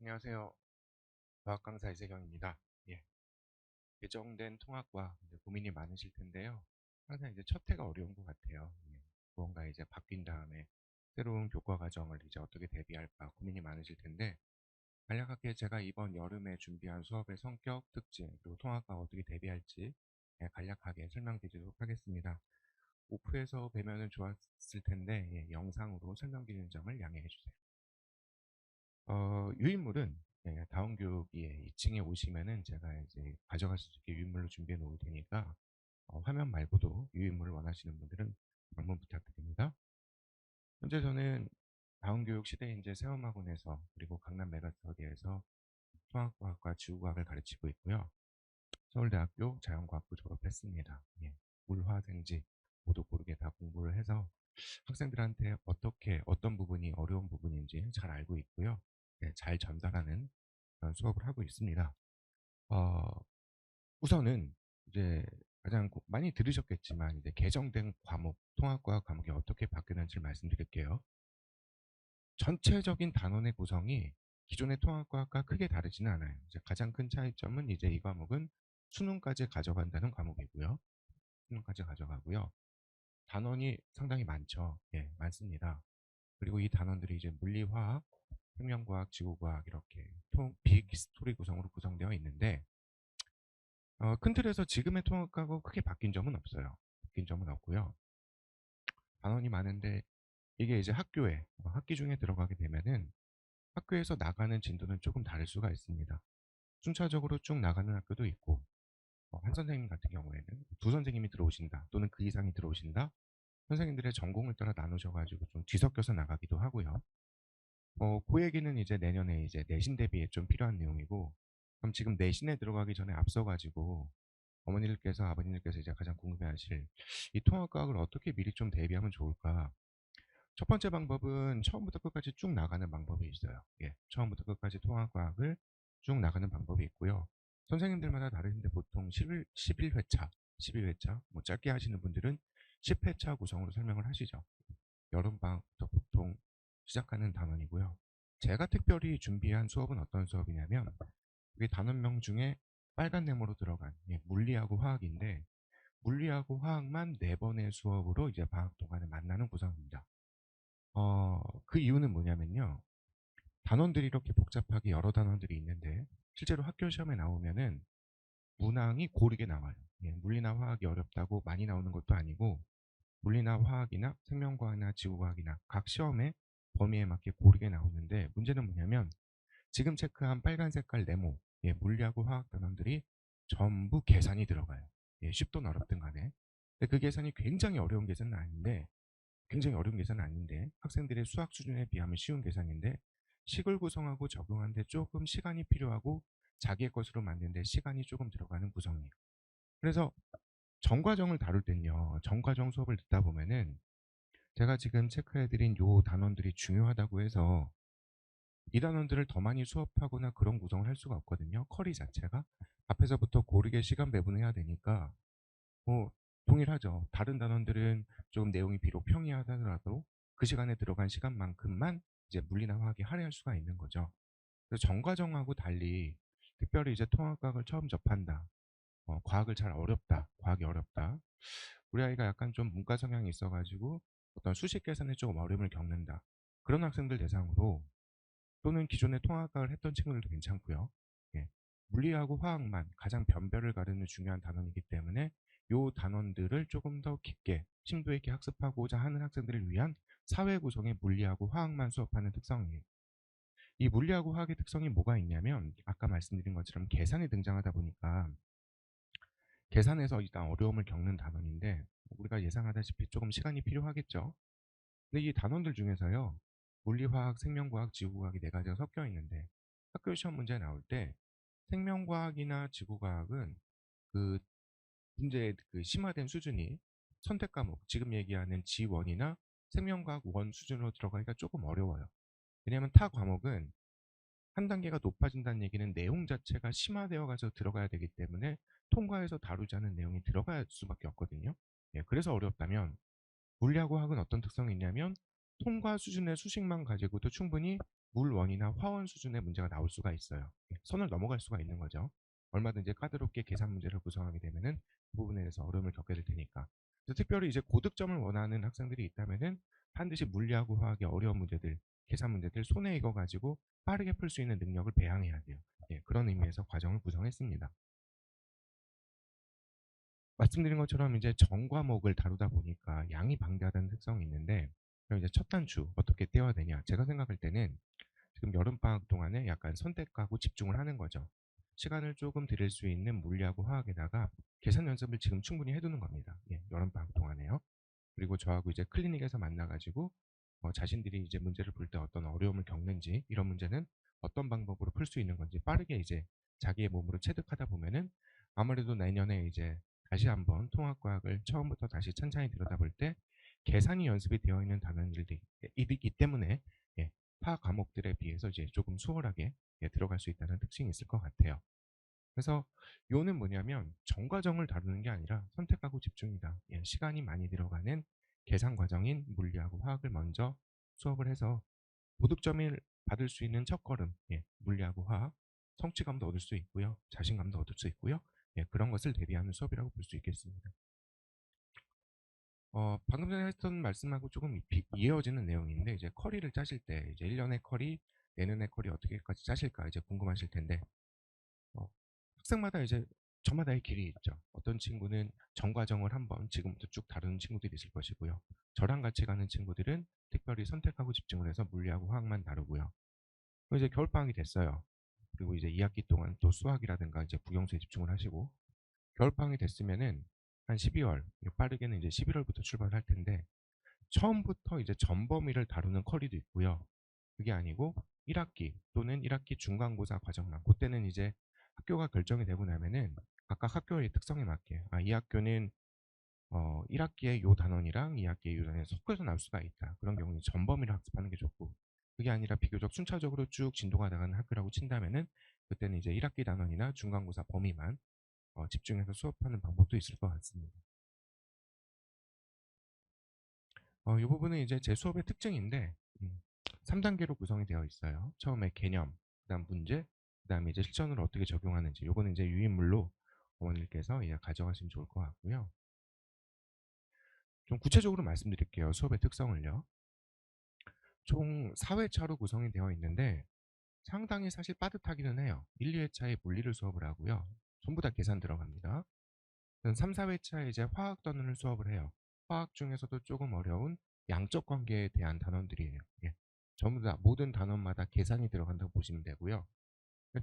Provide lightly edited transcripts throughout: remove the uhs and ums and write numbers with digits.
안녕하세요. 과학 강사 이세경입니다. 예, 개정된 통합과 이제 고민이 많으실 텐데요. 항상 이제 첫 해가 어려운 것 같아요. 예, 무언가 이제 바뀐 다음에 새로운 교과 과정을 이제 어떻게 대비할까 고민이 많으실 텐데, 간략하게 제가 이번 여름에 준비한 수업의 성격, 특징, 그리고 통합과 어떻게 대비할지 간략하게 설명드리도록 하겠습니다. 오프에서 뵈면은 좋았을 텐데, 영상으로 설명드리는 점을 양해해 주세요. 유인물은 다운 교육이 2층에 오시면은 제가 이제 가져갈 수 있게 유인물로 준비해 놓을 테니까 화면 말고도 유인물을 원하시는 분들은 방문 부탁드립니다. 현재 저는 다운 교육 시대 인재 세움학원에서 그리고 강남 메가스터디에서 통합과학과 지구과학을 가르치고 있고요. 서울대학교 자연과학부 졸업했습니다. 예, 물화생지 모두 고르게 다 공부를 해서 학생들한테 어떻게 어떤 부분이 어려운 부분인지 잘 알고 있고요. 잘 전달하는 그런 수업을 하고 있습니다. 어, 우선은 이제 가장 많이 들으셨겠지만 이제 개정된 과목, 통합과학 과목이 어떻게 바뀌는지를 말씀드릴게요. 전체적인 단원의 구성이 기존의 통합과학과 크게 다르지는 않아요. 이제 가장 큰 차이점은 이제 이 과목은 수능까지 가져간다는 과목이고요. 수능까지 가져가고요. 단원이 상당히 많죠. 예, 많습니다. 그리고 이 단원들이 이제 물리화학, 생명과학, 지구과학 이렇게 비스토리 구성으로 구성되어 있는데 큰 틀에서 지금의 통합하고 크게 바뀐 점은 없어요. 바뀐 점은 없고요. 단원이 많은데 이게 이제 학교에 학기 중에 들어가게 되면은 학교에서 나가는 진도는 조금 다를 수가 있습니다. 순차적으로 쭉 나가는 학교도 있고 한 선생님 같은 경우에는 두 선생님이 들어오신다 또는 그 이상이 들어오신다 선생님들의 전공을 따라 나누셔가지고 좀 뒤섞여서 나가기도 하고요. 그 얘기는 이제 내년에 이제 내신 대비에 좀 필요한 내용이고, 그럼 지금 내신에 들어가기 전에 앞서가지고 어머니들께서 아버님들께서 이제 가장 궁금해하실 이 통합과학을 어떻게 미리 좀 대비하면 좋을까? 첫 번째 방법은 처음부터 끝까지 쭉 나가는 방법이 있어요. 예, 처음부터 끝까지 통합과학을 쭉 나가는 방법이 있고요. 선생님들마다 다른데 보통 11회차, 12회차, 뭐 짧게 하시는 분들은 10회차 구성으로 설명을 하시죠. 여름방학부터 보통 시작하는 단원이고요. 제가 특별히 준비한 수업은 어떤 수업이냐면 그게 단원명 중에 빨간 네모로 들어간 물리하고 화학인데 물리하고 화학만 4번의 수업으로 이제 방학 동안에 만나는 구성입니다. 그 이유는 뭐냐면요. 단원들이 이렇게 복잡하게 여러 단원들이 있는데 실제로 학교 시험에 나오면은 문항이 고르게 나와요. 예, 물리나 화학이 어렵다고 많이 나오는 것도 아니고 물리나 화학이나 생명과학이나 지구과학이나 각 시험의 범위에 맞게 고르게 나오는데 문제는 뭐냐면 지금 체크한 빨간 색깔 네모 물리하고 화학 단원들이 전부 계산이 들어가요. 쉽든 어렵든 간에. 근데 그 계산이 굉장히 어려운 계산은 아닌데 학생들의 수학 수준에 비하면 쉬운 계산인데 식을 구성하고 적용하는데 조금 시간이 필요하고 자기의 것으로 만드는데 시간이 조금 들어가는 구성이에요. 그래서 전과정을 다룰 땐요. 전과정 수업을 듣다 보면은 제가 지금 체크해드린 요 단원들이 중요하다고 해서 이 단원들을 더 많이 수업하거나 그런 구성을 할 수가 없거든요. 커리 자체가 앞에서부터 고르게 시간 배분해야 되니까 뭐 동일하죠. 다른 단원들은 좀 내용이 비록 평이하더라도 그 시간에 들어간 시간만큼만 이제 물리나 화학에 할애할 수가 있는 거죠. 그래서 전과정하고 달리 특별히 이제 통합과학을 처음 접한다. 과학을 잘 어렵다. 과학이 어렵다. 우리 아이가 약간 좀 문과 성향이 있어가지고 어떤 수식 계산에 조금 어려움을 겪는다. 그런 학생들 대상으로 또는 기존에 통합과학을 했던 친구들도 괜찮고요. 예. 물리하고 화학만 가장 변별을 가르는 중요한 단원이기 때문에 요 단원들을 조금 더 깊게 심도 있게 학습하고자 하는 학생들을 위한 사회 구성의 물리하고 화학만 수업하는 특성이에요. 이 물리하고 화학의 특성이 뭐가 있냐면 아까 말씀드린 것처럼 계산이 등장하다 보니까 계산에서 일단 어려움을 겪는 단원인데 우리가 예상하다시피 조금 시간이 필요하겠죠. 근데 이 단원들 중에서요. 물리화학, 생명과학, 지구과학이 네 가지가 섞여 있는데 학교 시험 문제 나올 때 생명과학이나 지구과학은 그 문제의 그 심화된 수준이 선택 과목, 지금 얘기하는 G1이나 생명과학 1 수준으로 들어가기가 조금 어려워요. 왜냐하면 타 과목은 한 단계가 높아진다는 얘기는 내용 자체가 심화되어 가서 들어가야 되기 때문에 통과해서 다루지 않은 내용이 들어갈 수밖에 없거든요. 예, 그래서 어렵다면 물리하고 화학은 어떤 특성이 있냐면 통과 수준의 수식만 가지고도 충분히 물원이나 화원 수준의 문제가 나올 수가 있어요. 예, 선을 넘어갈 수가 있는 거죠. 얼마든지 까다롭게 계산 문제를 구성하게 되면은 그 부분에 대해서 어려움을 겪게 될 테니까. 그래서 특별히 이제 고득점을 원하는 학생들이 있다면은 반드시 물리하고 화학의 어려운 문제들, 계산 문제들 손에 익어 가지고 빠르게 풀 수 있는 능력을 배양해야 돼요. 예, 그런 의미에서 과정을 구성했습니다. 말씀드린 것처럼 이제 전 과목을 다루다 보니까 양이 방대하다는 특성이 있는데, 그럼 이제 첫 단추 어떻게 떼어야 되냐? 제가 생각할 때는 지금 여름방학 동안에 약간 선택하고 집중을 하는 거죠. 시간을 조금 들일 수 있는 물리하고 화학에다가 계산 연습을 지금 충분히 해두는 겁니다. 예, 여름방학 동안에요. 그리고 저하고 이제 클리닉에서 만나가지고 자신들이 이제 문제를 풀 때 어떤 어려움을 겪는지, 이런 문제는 어떤 방법으로 풀 수 있는 건지 빠르게 이제 자기의 몸으로 체득하다 보면은 아무래도 내년에 이제 다시 한번 통합과학을 처음부터 다시 찬찬히 들여다볼 때 계산이 연습이 되어 있는 단원들이기 때문에, 예, 타 과목들에 비해서 이제 조금 수월하게, 예, 들어갈 수 있다는 특징이 있을 것 같아요. 그래서 요는 뭐냐면 전과정을 다루는 게 아니라 선택하고 집중이다. 예, 시간이 많이 들어가는 계산 과정인 물리하고 화학을 먼저 수업을 해서 고득점을 받을 수 있는 첫걸음, 예, 물리하고 화학, 성취감도 얻을 수 있고요, 자신감도 얻을 수 있고요. 예, 그런 것을 대비하는 수업이라고 볼 수 있겠습니다. 방금 전에 했던 말씀하고 조금 이어지는 내용인데, 이제 커리를 짜실 때 이제 1년의 커리, 내년의 커리 어떻게까지 짜실까 이제 궁금하실 텐데, 어, 학생마다 이제 저마다의 길이 있죠. 어떤 친구는 전 과정을 한번 지금부터 쭉 다루는 친구들이 있을 것이고요. 저랑 같이 가는 친구들은 특별히 선택하고 집중을 해서 물리하고 화학만 다루고요. 그리고 이제 겨울방학이 됐어요. 그리고 이제 2학기 동안 또 수학이라든가 이제 국영수에 집중을 하시고, 겨울방학이 됐으면은 한 12월, 빠르게는 이제 11월부터 출발할 텐데, 처음부터 이제 전범위를 다루는 컬리도 있고요. 그게 아니고 1학기 또는 1학기 중간고사 과정만, 그때는 이제 학교가 결정이 되고 나면은 각각 학교의 특성에 맞게, 이 학교는 1학기에 요 단원이랑 2학기에 요 단원이 섞여서 나올 수가 있다. 그런 경우는 전범위를 학습하는 게 좋고, 그게 아니라 비교적 순차적으로 쭉 진도가 나가는 학교라고 친다면은 그때는 이제 1학기 단원이나 중간고사 범위만 집중해서 수업하는 방법도 있을 것 같습니다. 이 부분은 이제 제 수업의 특징인데, 3단계로 구성이 되어 있어요. 처음에 개념, 그다음 문제, 그다음에 이제 실전으로 어떻게 적용하는지. 요거는 이제 유인물로 어머니께서 예, 가져가시면 좋을 것 같고요. 좀 구체적으로 말씀드릴게요. 수업의 특성을요. 총 4회차로 구성이 되어 있는데 상당히 사실 빠듯하기는 해요. 1, 2회차에 물리를 수업을 하고요. 전부 다 계산 들어갑니다. 3, 4회차에 이제 화학 단원을 수업을 해요. 화학 중에서도 조금 어려운 양적 관계에 대한 단원들이에요. 예. 전부 다 모든 단원마다 계산이 들어간다고 보시면 되고요.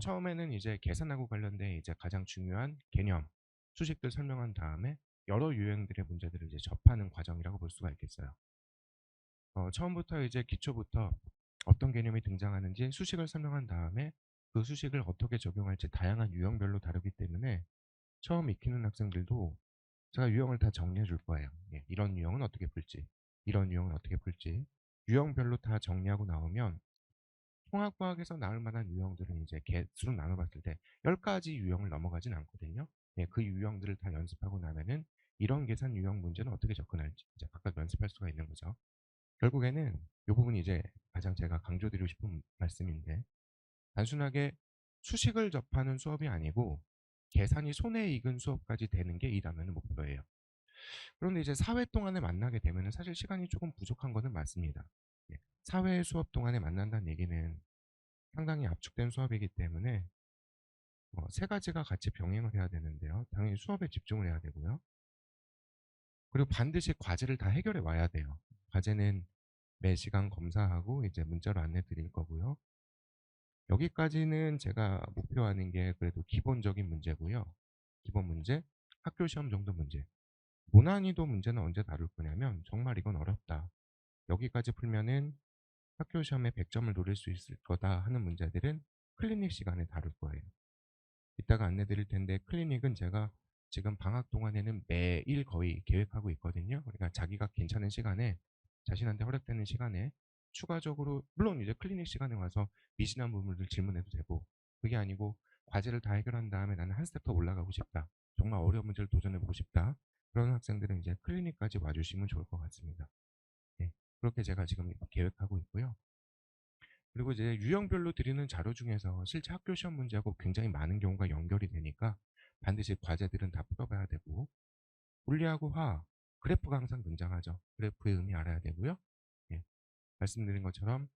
처음에는 이제 계산하고 관련된 이제 가장 중요한 개념, 수식들 설명한 다음에 여러 유형들의 문제들을 이제 접하는 과정이라고 볼 수가 있겠어요. 처음부터 이제 기초부터 어떤 개념이 등장하는지 수식을 설명한 다음에 그 수식을 어떻게 적용할지 다양한 유형별로 다루기 때문에 처음 익히는 학생들도 제가 유형을 다 정리해 줄 거예요. 예, 이런 유형은 어떻게 풀지, 이런 유형은 어떻게 풀지, 유형별로 다 정리하고 나오면 통합과학에서 나올 만한 유형들은 이제 개수로 나눠봤을 때 10가지 유형을 넘어가진 않거든요. 예, 그 유형들을 다 연습하고 나면은 이런 계산 유형 문제는 어떻게 접근할지 이제 각각 연습할 수가 있는 거죠. 결국에는 이 부분이 이제 가장 제가 강조드리고 싶은 말씀인데, 단순하게 수식을 접하는 수업이 아니고 계산이 손에 익은 수업까지 되는 게 이 단원의 목표예요. 그런데 이제 4회 동안에 만나게 되면 사실 시간이 조금 부족한 것은 맞습니다. 예, 4회 수업 동안에 만난다는 얘기는 상당히 압축된 수업이기 때문에 세 가지가 같이 병행을 해야 되는데요. 당연히 수업에 집중을 해야 되고요. 그리고 반드시 과제를 다 해결해 와야 돼요. 과제는 매 시간 검사하고 이제 문자로 안내 드릴 거고요. 여기까지는 제가 목표하는 게 그래도 기본적인 문제고요. 기본 문제, 학교 시험 정도 문제. 고난이도 문제는 언제 다룰 거냐면 정말 이건 어렵다, 여기까지 풀면은 학교 시험에 100점을 노릴 수 있을 거다 하는 문제들은 클리닉 시간에 다룰 거예요. 이따가 안내 드릴 텐데 클리닉은 제가 지금 방학 동안에는 매일 거의 계획하고 있거든요. 그러니까 자기가 괜찮은 시간에, 자신한테 허락되는 시간에 추가적으로, 물론 이제 클리닉 시간에 와서 미진한 부분을 질문해도 되고, 그게 아니고 과제를 다 해결한 다음에 나는 한 스텝 더 올라가고 싶다, 정말 어려운 문제를 도전해보고 싶다, 그런 학생들은 이제 클리닉까지 와주시면 좋을 것 같습니다. 네, 그렇게 제가 지금 계획하고 있고요. 그리고 이제 유형별로 드리는 자료 중에서 실제 학교 시험 문제하고 굉장히 많은 경우가 연결이 되니까 반드시 과제들은 다 풀어봐야 되고, 물리하고 화학, 그래프가 항상 등장하죠. 그래프의 의미 알아야 되고요. 예, 말씀드린 것처럼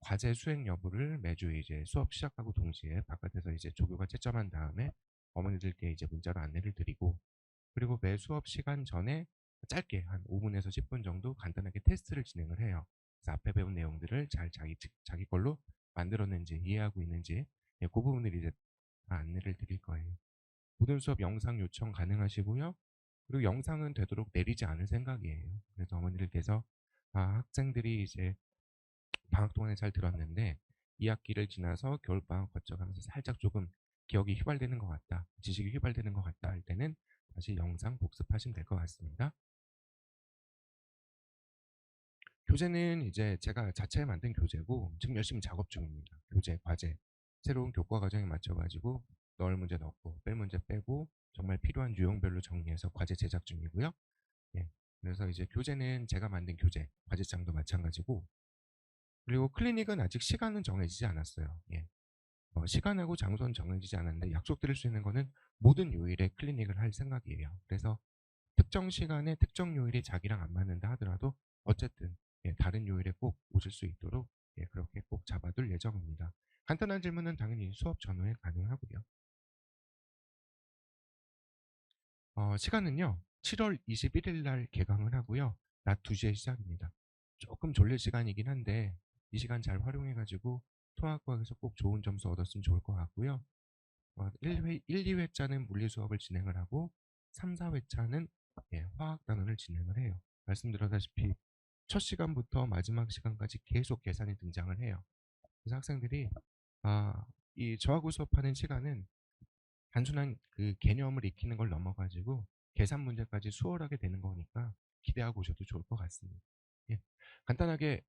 과제 수행 여부를 매주 이제 수업 시작하고 동시에 바깥에서 이제 조교가 채점한 다음에 어머니들께 이제 문자로 안내를 드리고, 그리고 매 수업 시간 전에 짧게 한 5분에서 10분 정도 간단하게 테스트를 진행을 해요. 그래서 앞에 배운 내용들을 잘 자기 걸로 만들었는지 이해하고 있는지, 예, 그 부분을 이제 다 안내를 드릴 거예요. 모든 수업 영상 요청 가능하시고요. 그리고 영상은 되도록 내리지 않을 생각이에요. 그래서 어머니들께서 학생들이 이제 방학 동안에 잘 들었는데 2학기를 지나서 겨울방학 거쳐가면서 살짝 조금 기억이 휘발되는 것 같다, 지식이 휘발되는 것 같다 할 때는 다시 영상 복습하시면 될 것 같습니다. 교재는 이제 제가 자체에 만든 교재고 지금 열심히 작업 중입니다. 교재, 과제, 새로운 교과 과정에 맞춰가지고 넣을 문제 넣고 뺄 문제 빼고 정말 필요한 유형별로 정리해서 과제 제작 중이고요. 예. 그래서 이제 교재는 제가 만든 교재, 과제장도 마찬가지고, 그리고 클리닉은 아직 시간은 정해지지 않았어요. 예. 시간하고 장소는 정해지지 않았는데 약속드릴 수 있는 거는 모든 요일에 클리닉을 할 생각이에요. 그래서 특정 시간에 특정 요일이 자기랑 안 맞는다 하더라도 어쨌든, 예, 다른 요일에 꼭 오실 수 있도록, 예, 그렇게 꼭 잡아둘 예정입니다. 간단한 질문은 당연히 수업 전후에 가능하고요. 시간은요, 7월 21일 날 개강을 하고요. 낮 2시에 시작입니다. 조금 졸릴 시간이긴 한데 이 시간 잘 활용해가지고 통합과학에서 꼭 좋은 점수 얻었으면 좋을 것 같고요. 2회차는 물리 수업을 진행을 하고 3, 4회차는, 예, 화학 단원을 진행을 해요. 말씀드렸다시피 첫 시간부터 마지막 시간까지 계속 계산이 등장을 해요. 그래서 학생들이 이 저하고 수업하는 시간은 단순한 그 개념을 익히는 걸 넘어가지고 계산 문제까지 수월하게 되는 거니까 기대하고 오셔도 좋을 것 같습니다. 예, 간단하게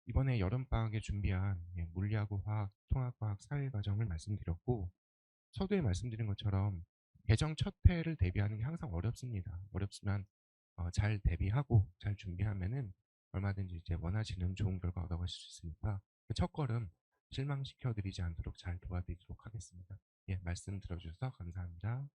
이번에 여름방학에 준비한, 예, 물리하고 화학, 통합과학, 사회과정을 말씀드렸고, 서두에 말씀드린 것처럼 개정 첫 회를 대비하는 게 항상 어렵습니다. 어렵지만 잘 대비하고 잘 준비하면은 얼마든지 이제 원하시는 좋은 결과 얻어가실 수 있으니까 그 첫걸음 실망시켜 드리지 않도록 잘 도와드리도록 하겠습니다. 예, 말씀 들어주셔서 감사합니다.